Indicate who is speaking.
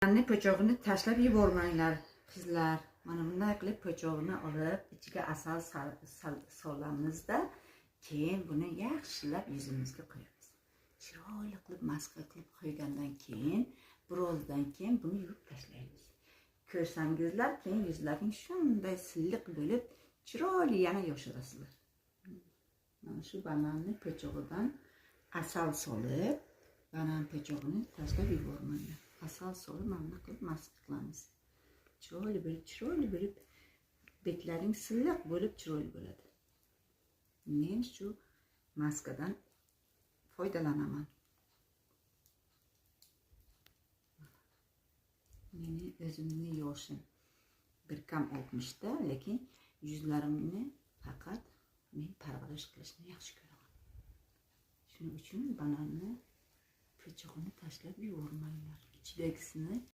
Speaker 1: Anne po'chog'ini tashlab yubormanglar qizlar. Mana bunday qilib po'chog'ini olib, ichiga asal solamizda, keyin buni yaxshilab yuzimizga qo'yamiz. Chiroyli qilib maska qilib qo'ygandan keyin, birozdan keyin buni yuvib tashlaymiz. Ko'rsangizlar, keyin yuzlaring shunday silliq bo'lib, chiroyli yana yosharasizlar. Mana shu bananni po'chog'idan asal solib, banan po'chog'ini tashlab yubormanglar. Asal solib mana qilib maska qilamiz. Chiroyli bo'lib, betlaring silliq bo'lib chiroyli bo'ladi. Men shu maskadan foydalanaman. Meni o'zimni yoshim bir kam 60'da, lekin yuzlarimni faqat men parvarish qilishni yaxshi ko'raman. Shuning uchun bananni po'chog'ini tashlab yubormanglar. Ichidagisini